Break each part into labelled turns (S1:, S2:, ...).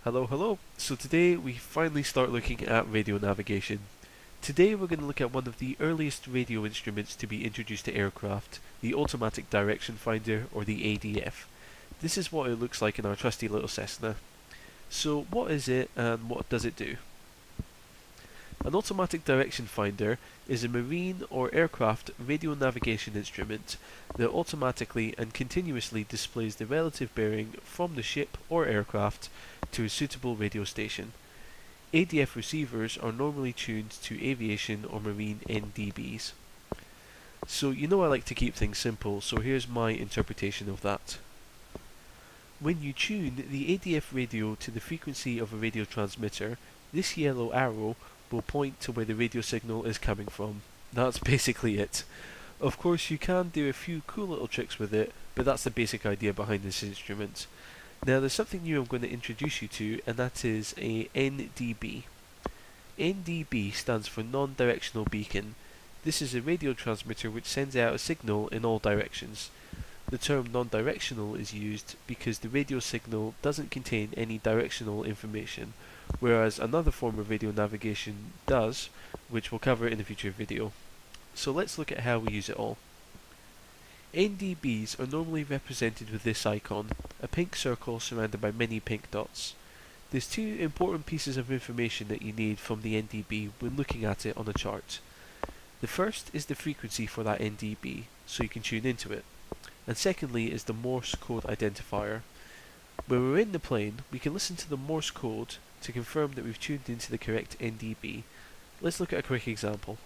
S1: Hello, hello. So today we finally start looking at radio navigation. Today we're going to look at one of the earliest radio instruments to be introduced to aircraft, the Automatic Direction Finder, or the ADF. This is what it looks like in our trusty little Cessna. So what is it and what does it do? An automatic direction finder is a marine or aircraft radio navigation instrument that automatically and continuously displays the relative bearing from the ship or aircraft to a suitable radio station. ADF receivers are normally tuned to aviation or marine NDBs. So you know I like to keep things simple, so here's my interpretation of that. When you tune the ADF radio to the frequency of a radio transmitter, this yellow arrow will point to where the radio signal is coming from. That's basically it. Of course you can do a few cool little tricks with it, but that's the basic idea behind this instrument. Now there's something new I'm going to introduce you to, and that is a NDB. NDB stands for non-directional beacon. This is a radio transmitter which sends out a signal in all directions. The term non-directional is used because the radio signal doesn't contain any directional information, whereas another form of radio navigation does, which we'll cover in a future video. So let's look at how we use it all. NDBs are normally represented with this icon, a pink circle surrounded by many pink dots. There's two important pieces of information that you need from the NDB when looking at it on a chart. The first is the frequency for that NDB, so you can tune into it. And secondly is the Morse code identifier. When we're in the plane, we can listen to the Morse code to confirm that we've tuned into the correct NDB. Let's look at a quick example.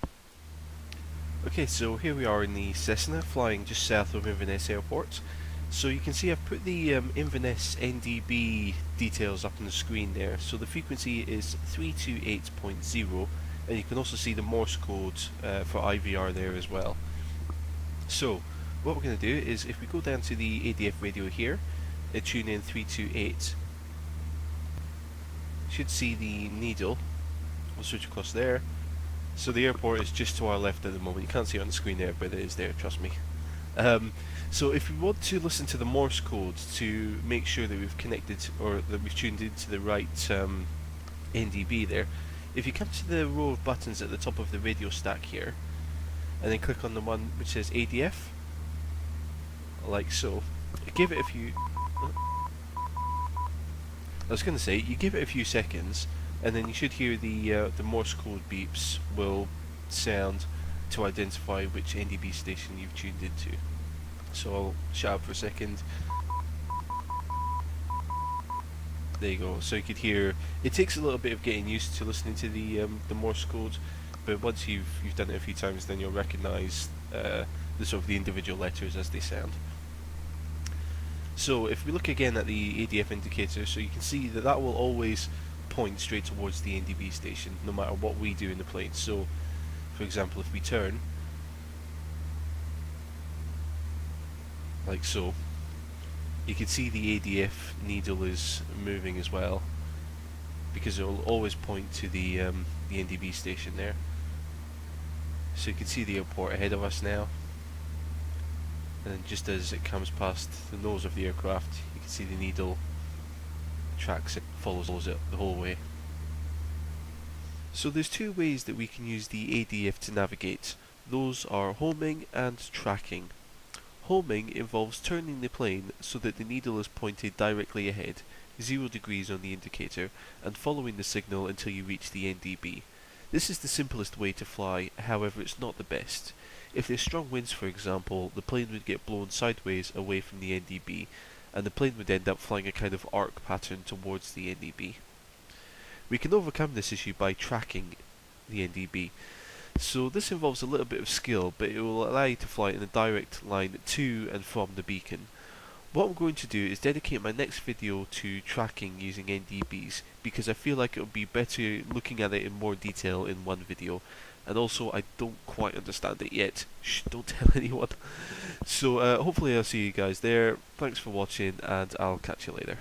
S1: Okay, so here we are in the Cessna, flying just south of Inverness Airport. So you can see I've put the Inverness NDB details up on the screen there. So the frequency is 328.0, and you can also see the Morse code for IVR there as well. So what we're going to do is, if we go down to the ADF radio here and tune in 328, you should see the needle. We'll switch across there. So the airport is just to our left at the moment. You can't see it on the screen there, but it is there, trust me. So if we want to listen to the Morse code to make sure that we've connected, or that we've tuned into the right NDB there, if you come to the row of buttons at the top of the radio stack here, and then click on the one which says ADF, like so. Give it a few... I was going to say, you give it a few seconds, and then you should hear the Morse code beeps will sound to identify which NDB station you've tuned into. So I'll shut up for a second. There you go. So you could hear. It takes a little bit of getting used to listening to the Morse code, but once you've done it a few times, then you'll recognise the sort of the individual letters as they sound. So if we look again at the ADF indicator, so you can see that that will always point straight towards the NDB station, no matter what we do in the plane. So, for example, if we turn, like so, you can see the ADF needle is moving as well, because it will always point to the NDB station there. So you can see the airport ahead of us now. And then just as it comes past the nose of the aircraft, you can see the needle tracks it, follows it the whole way. So there's two ways that we can use the ADF to navigate. Those are homing and tracking. Homing involves turning the plane so that the needle is pointed directly ahead, 0 degrees on the indicator, and following the signal until you reach the NDB. This is the simplest way to fly, however it's not the best. If there's strong winds, for example, the plane would get blown sideways away from the NDB, and the plane would end up flying a kind of arc pattern towards the NDB. We can overcome this issue by tracking the NDB. So this involves a little bit of skill, but it will allow you to fly in a direct line to and from the beacon. What I'm going to do is dedicate my next video to tracking using NDBs, because I feel like it would be better looking at it in more detail in one video. And also, I don't quite understand it yet. Shh, don't tell anyone. So hopefully I'll see you guys there. Thanks for watching, and I'll catch you later.